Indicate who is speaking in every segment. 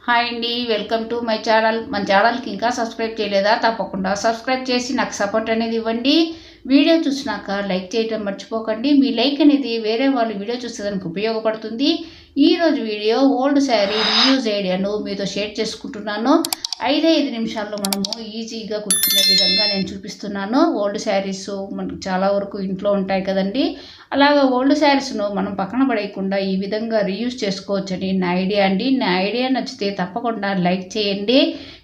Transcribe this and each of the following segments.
Speaker 1: Hi అండి, welcome to my channel. మన ఛానల్కి ఇంకా సబ్స్క్రైబ్ చేయలేదా? తప్పకుండా సబ్స్క్రైబ్ చేసి నాకు సపోర్ట్ అనేది ఇవ్వండి. వీడియో చూసినాక లైక్ చేయడం మర్చిపోకండి. మీ లైక్ అనేది వేరే వాళ్ళు వీడియో చూసేదానికి ఉపయోగపడుతుంది. ఈరోజు వీడియో ఓల్డ్ శారీ రీయూజ్ ఐడియాను మీతో షేర్ చేసుకుంటున్నాను. 5 నిమిషాల్లో మనము ఈజీగా కుట్టుకునే విధంగా నేను చూపిస్తున్నాను. ఓల్డ్ శారీస్ మనకు చాలా వరకు ఇంట్లో ఉంటాయి కదండి. అలాగా ఓల్డ్ శారీస్ను మనం పక్కన పడేయకుండా ఈ విధంగా రీయూజ్ చేసుకోవచ్చని నా ఐడియా అండి. నా ఐడియా నచ్చితే తప్పకుండా లైక్ చేయండి.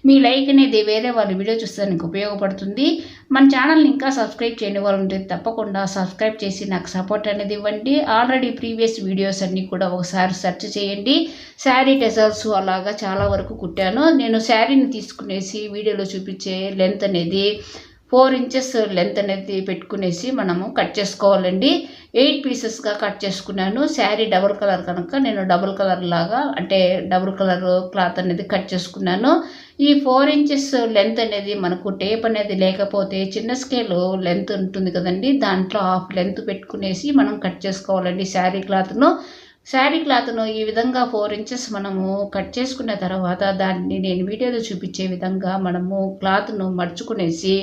Speaker 1: మీ లైక్ అనేది వేరే వాళ్ళ వీడియో చూసేదానికి ఉపయోగపడుతుంది. మన ఛానల్ని ఇంకా సబ్స్క్రైబ్ చేయని వాళ్ళు ఉంటే తప్పకుండా సబ్స్క్రైబ్ చేసి నాకు సపోర్ట్ అనేది ఇవ్వండి. ఆల్రెడీ ప్రీవియస్ వీడియోస్ అన్నీ కూడా ఒకసారి సెర్చ్ చేయండి. శారీ టెజల్స్ అలాగా చాలా వరకు కుట్టాను. నేను శారీని తీసుకునేసి వీడియోలో చూపించే లెంత్ అనేది 4 ఇంచెస్ లెంత్ అనేది పెట్టుకునేసి మనము కట్ చేసుకోవాలండి. 8 పీసెస్గా కట్ చేసుకున్నాను. శారీ డబుల్ కలర్ కనుక నేను డబుల్ కలర్ లాగా అంటే డబుల్ కలర్ క్లాత్ అనేది కట్ చేసుకున్నాను. ఈ 4 ఇంచెస్ లెంత్ అనేది మనకు టేప్ అనేది లేకపోతే చిన్న స్కేల్ లెంత్ ఉంటుంది కదండి, దాంట్లో హాఫ్ లెంత్ పెట్టుకునేసి మనం కట్ చేసుకోవాలండి శారీ క్లాత్ను ఈ విధంగా 4 ఇంచెస్ మనము కట్ చేసుకున్న తర్వాత దాన్ని నేను వీడియోలో చూపించే విధంగా మనము క్లాత్ను మడుచుకునేసి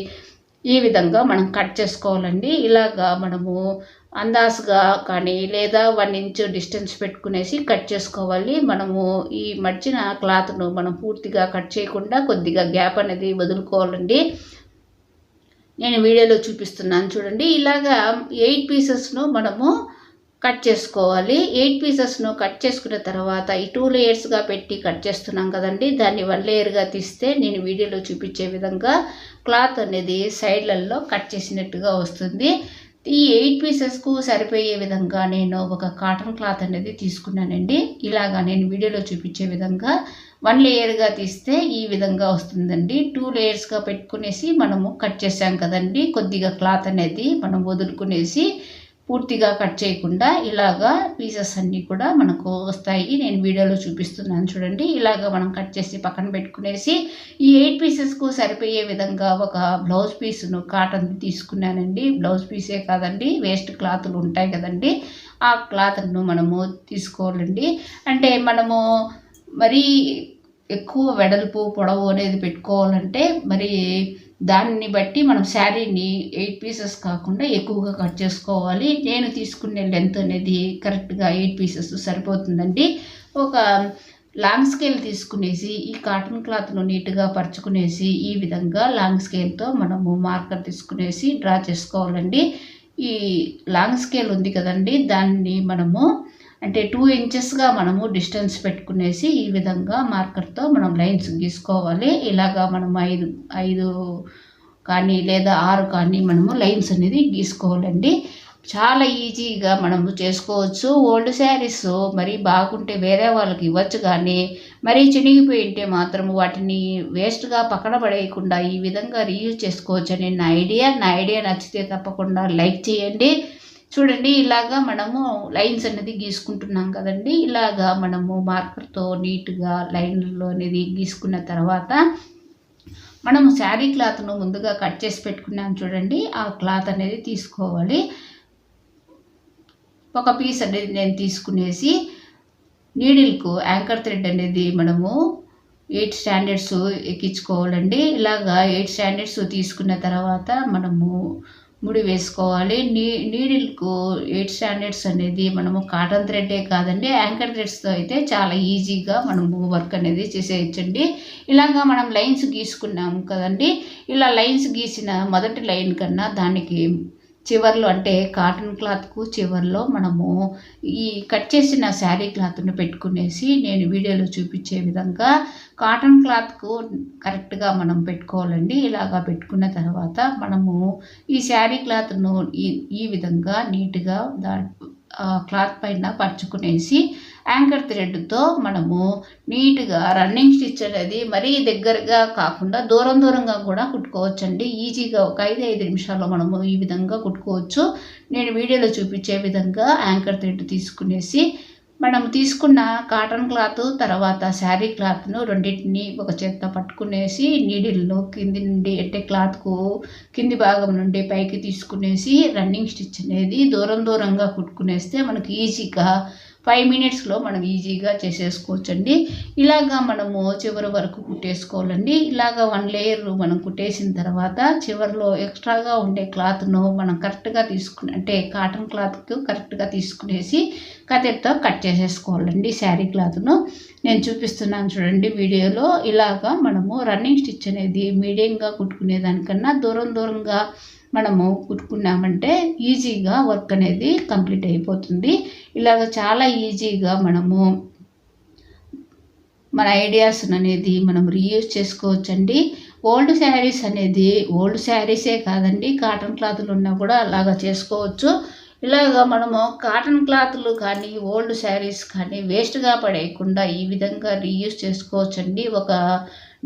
Speaker 1: ఈ విధంగా మనం కట్ చేసుకోవాలండి. ఇలాగా మనము అందాజుగా కానీ లేదా 1 ఇంచ్ డిస్టెన్స్ పెట్టుకునేసి కట్ చేసుకోవాలి. మనము ఈ మడిచిన క్లాత్ను మనం పూర్తిగా కట్ చేయకుండా కొద్దిగా గ్యాప్ అనేది వదులుకోవాలండి. నేను వీడియోలో చూపిస్తున్నాను చూడండి. ఇలాగా 8 పీసెస్ను మనము కట్ చేసుకోవాలి. 8 పీసెస్ను కట్ చేసుకున్న తర్వాత ఈ 2 లేయర్స్గా పెట్టి కట్ చేస్తున్నాం కదండి, దాన్ని 1 లేయర్గా తీస్తే నేను వీడియోలో చూపించే విధంగా క్లాత్ అనేది సైడ్లలో కట్ చేసినట్టుగా వస్తుంది. ఈ 8 పీసెస్కు సరిపోయే విధంగా నేను ఒక కాటన్ క్లాత్ అనేది తీసుకున్నానండి. ఇలాగా నేను వీడియోలో చూపించే విధంగా 1 లేయర్గా తీస్తే ఈ విధంగా వస్తుందండి. 2 లేయర్స్గా పెట్టుకునేసి మనము కట్ చేసాం కదండి, కొద్దిగా క్లాత్ అనేది మనం వదులుకునేసి పూర్తిగా కట్ చేయకుండా ఇలాగా పీసెస్ అన్నీ కూడా మనకు వస్తాయి. నేను వీడియోలో చూపిస్తున్నాను చూడండి. ఇలాగా మనం కట్ చేసి పక్కన పెట్టుకునేసి ఈ 8 పీసెస్కు సరిపోయే విధంగా ఒక బ్లౌజ్ పీస్ను కాటన్ తీసుకున్నానండి. బ్లౌజ్ పీసే కాదండి, వేస్ట్ క్లాతులు ఉంటాయి కదండి, ఆ క్లాత్ను మనము తీసుకోవాలండి. అంటే మనము మరీ ఎక్కువ వెడల్పు పొడవు అనేది పెట్టుకోవాలంటే మరి దాన్ని బట్టి మనం శారీని 8 పీసెస్ కాకుండా ఎక్కువగా కట్ చేసుకోవాలి. నేను తీసుకునే లెంత్ అనేది కరెక్ట్గా 8 పీసెస్ సరిపోతుందండి. ఒక లాంగ్ స్కేల్ తీసుకునేసి ఈ కాటన్ క్లాత్ను నీట్గా పరుచుకునేసి ఈ విధంగా లాంగ్ స్కేల్తో మనము మార్కర్ తీసుకునేసి డ్రా చేసుకోవాలండి. ఈ లాంగ్ స్కేల్ ఉంది కదండి, దాన్ని మనము అంటే 2 ఇంచెస్గా మనము డిస్టెన్స్ పెట్టుకునేసి ఈ విధంగా మార్కర్తో మనం లైన్స్ గీసుకోవాలి. ఇలాగా మనం 5 కానీ లేదా 6 కానీ మనము లైన్స్ అనేది గీసుకోవాలండి. చాలా ఈజీగా మనము చేసుకోవచ్చు. ఓల్డ్ శారీస్ మరీ బాగుంటే వేరే వాళ్ళకి ఇవ్వచ్చు, కానీ మరీ చినిగిపోయి ఉంటే మాత్రం వాటిని వేస్ట్గా పక్కన పడేయకుండా ఈ విధంగా రీయూజ్ చేసుకోవచ్చని నా ఐడియా నచ్చితే తప్పకుండా లైక్ చేయండి. చూడండి, ఇలాగా మనము లైన్స్ అనేది గీసుకుంటున్నాం కదండి. ఇలాగా మనము మార్కర్తో నీట్గా లైన్లలో అనేది గీసుకున్న తర్వాత మనము శారీ క్లాత్ను ముందుగా కట్ చేసి పెట్టుకున్నాం చూడండి, ఆ క్లాత్ అనేది తీసుకోవాలి. ఒక పీస్ అనేది నేను తీసుకునేసి నీడిల్కు యాంకర్ థ్రెడ్ అనేది మనము 8 స్టాండర్డ్స్ ఎక్కించుకోవాలండి. ఇలాగా 8 స్టాండర్డ్స్ తీసుకున్న తర్వాత మనము ముడి వేసుకోవాలి. నీడిల్కు 8 స్టాండర్డ్స్ అనేది మనము కాటన్ థ్రెడ్డే కాదండి, యాంకర్ థ్రెడ్స్తో అయితే చాలా ఈజీగా మనము వర్క్ అనేది చేసేయచ్చండి. ఇలాగా మనం లైన్స్ గీసుకున్నాము కదండి. ఇలా లైన్స్ గీసిన మొదటి లైన్ కన్నా దానికి చివర్లో అంటే కాటన్ క్లాత్కు చివర్లో మనము ఈ కట్ చేసిన శారీ క్లాత్ను పెట్టుకునేసి నేను వీడియోలో చూపించే విధంగా కాటన్ క్లాత్కు కరెక్ట్గా మనం పెట్టుకోవాలండి. ఇలాగా పెట్టుకున్న తర్వాత మనము ఈ శారీ క్లాత్ను ఈ విధంగా నీట్గా క్లాత్ పైన పరుచుకునేసి యాంకర్ థ్రెడ్తో మనము నీట్గా రన్నింగ్ స్టిచ్ అనేది మరీ దగ్గరగా కాకుండా దూరంగా కూడా కుట్టుకోవచ్చండి. ఈజీగా ఒక 5 నిమిషాల్లో మనము ఈ విధంగా కుట్టుకోవచ్చు. నేను వీడియోలో చూపించే విధంగా యాంకర్ థ్రెడ్ తీసుకునేసి మనం తీసుకున్న కాటన్ క్లాత్ తర్వాత శారీ క్లాత్ను రెండింటిని ఒక చేత్తో పట్టుకునేసి నీడిల్ను కింది నుండి అంటే క్లాత్కు కింది భాగం నుండి పైకి తీసుకునేసి రన్నింగ్ స్టిచ్ అనేది దూరంగా కుట్టుకునేస్తే మనకి ఈజీగా 5 మినిట్స్లో మనం ఈజీగా చేసేసుకోవచ్చండి. ఇలాగా మనము చివరి వరకు కుట్టేసుకోవాలండి. ఇలాగా 1 లేయర్ మనం కుట్టేసిన తర్వాత చివరిలో ఎక్స్ట్రాగా ఉండే క్లాత్ను మనం కరెక్ట్గా తీసుకుని అంటే కాటన్ క్లాత్కు కరెక్ట్గా తీసుకునేసి కత్తెరతో కట్ చేసేసుకోవాలండి శారీ క్లాత్ను. నేను చూపిస్తున్నాను చూడండి వీడియోలో. ఇలాగా మనము రన్నింగ్ స్టిచ్ అనేది మీడియంగా కుట్టుకునే దానికన్నా దూరంగా మనము కుట్టుకున్నామంటే ఈజీగా వర్క్ అనేది కంప్లీట్ అయిపోతుంది. ఇలాగ చాలా ఈజీగా మనము మన ఐడియాస్ అనేది మనం రీయూజ్ చేసుకోవచ్చండి. ఓల్డ్ శారీస్ అనేది ఓల్డ్ శారీసే కాదండి, కాటన్ క్లాతులు ఉన్నా కూడా అలాగా చేసుకోవచ్చు. ఇలాగ మనము కాటన్ క్లాతులు కానీ ఓల్డ్ శారీస్ కానీ వేస్ట్గా పడేయకుండా ఈ విధంగా రీయూజ్ చేసుకోవచ్చండి. ఒక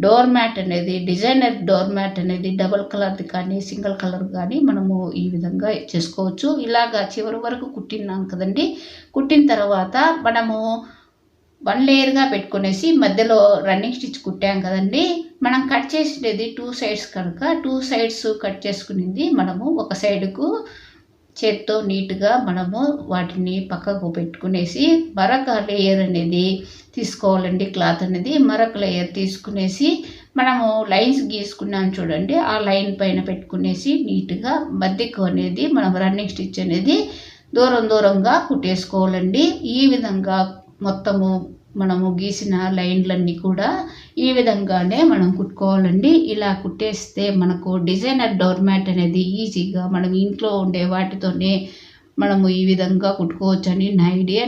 Speaker 1: డోర్ మ్యాట్ అనేది డిజైనర్ డోర్ మ్యాట్ అనేది డబల్ కలర్ది కానీ సింగిల్ కలర్ కానీ మనము ఈ విధంగా చేసుకోవచ్చు. ఇలాగా చివరి వరకు కుట్టినాం కదండి. కుట్టిన తర్వాత మనము 1 లేయర్గా పెట్టుకునేసి మధ్యలో రన్నింగ్ స్టిచ్ కుట్టాం కదండి. మనం కట్ చేసేది 2 సైడ్స్ కనుక 2 సైడ్స్ కట్ చేసుకునింది మనము ఒక సైడ్కు చేత్తో నీట్గా మనము వాటిని పక్కకు పెట్టుకునేసి మరొక లేయర్ అనేది తీసుకోవాలండి. క్లాత్ అనేది మరొక లేయర్ తీసుకునేసి మనము లైన్స్ గీసుకున్నాం చూడండి, ఆ లైన్ పైన పెట్టుకునేసి నీట్గా మధ్యకు అనేది మనం రన్నింగ్ స్టిచ్ అనేది దూరంగా కుట్టేసుకోవాలండి. ఈ విధంగా మొత్తము మనము గీసిన లైన్లన్నీ కూడా ఈ విధంగానే మనం కుట్టుకోవాలండి. ఇలా కుట్టేస్తే మనకు డిజైనర్ డోర్ మ్యాట్ అనేది ఈజీగా మనం ఇంట్లో ఉండే వాటితోనే మనము ఈ విధంగా కుట్టుకోవచ్చని నా ఐడియా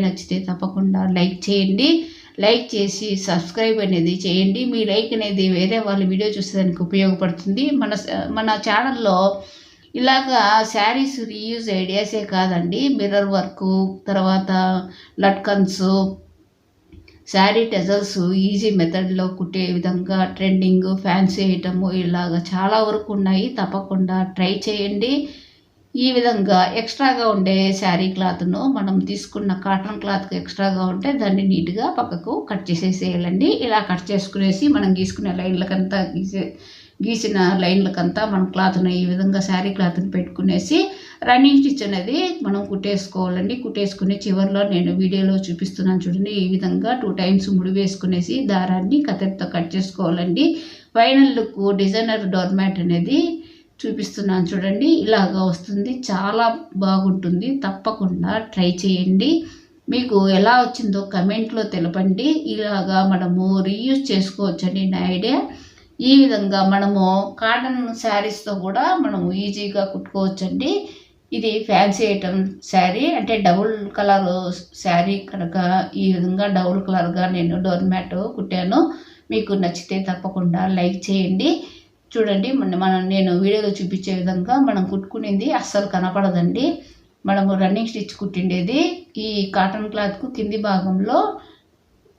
Speaker 1: నచ్చితే తప్పకుండా లైక్ చేయండి. లైక్ చేసి సబ్స్క్రైబ్ అనేది చేయండి. మీ లైక్ అనేది వేరే వాళ్ళ వీడియో చూసేదానికి ఉపయోగపడుతుంది. మన ఛానల్లో ఇలాగా శారీస్ రీయూజ్ ఐడియాసే కాదండి, మిర్రర్ వర్క్, తర్వాత లట్కన్స్, శారీ టెజల్స్ ఈజీ మెథడ్లో కుట్టే విధంగా ట్రెండింగ్ ఫ్యాన్సీ ఐటమ్ ఇలాగ చాలా వరకు ఉన్నాయి. తప్పకుండా ట్రై చేయండి. ఈ విధంగా ఎక్స్ట్రాగా ఉండే శారీ క్లాత్ను మనం తీసుకున్న కాటన్ క్లాత్కి ఎక్స్ట్రాగా ఉంటే దాన్ని నీట్గా పక్కకు కట్ చేసేసేయాలండి. ఇలా కట్ చేసుకునేసి మనం గీసుకునే లైన్లకంతా గీసిన లైన్లకంతా మనం క్లాత్ను ఈ విధంగా శారీ క్లాత్ని పెట్టుకునేసి రన్నింగ్ స్టిచ్ అనేది మనం కుట్టేసుకోవాలండి. కుట్టేసుకుని చివరిలో నేను వీడియోలో చూపిస్తున్నాను చూడండి, ఈ విధంగా 2 టైమ్స్ ముడి వేసుకునేసి దారాన్ని కత్తెరతో కట్ చేసుకోవాలండి. Final look designer door mat అనేది చూపిస్తున్నాను చూడండి, ఇలాగా వస్తుంది. చాలా బాగుంటుంది. తప్పకుండా ట్రై చేయండి. మీకు ఎలా వచ్చిందో కమెంట్లో తెలపండి. ఇలాగా మనము రీయూజ్ చేసుకోవచ్చండి నా ఐడియా. ఈ విధంగా మనము కాటన్ శారీస్తో కూడా మనము ఈజీగా కుట్టుకోవచ్చండి. ఇది ఫ్యాన్సీ ఐటమ్ శారీ అంటే డబుల్ కలర్ శారీ కనుక ఈ విధంగా డబుల్ కలర్గా నేను డోర్ మ్యాట్ కుట్టాను. మీకు నచ్చితే తప్పకుండా లైక్ చేయండి. చూడండి నేను వీడియోలో చూపించే విధంగా మనం కుట్టుకునేది అస్సలు కనపడదండి. మనము రన్నింగ్ స్టిచ్ కుట్టిండేది ఈ కాటన్ క్లాత్కు కింది భాగంలో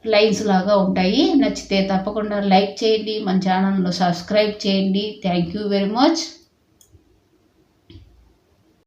Speaker 1: లైన్స్ లాగా ఉంటాయి. నచ్చితే తప్పకుండా లైక్ చేయండి, మన ఛానల్లో సబ్స్క్రైబ్ చేయండి. Thank you very much.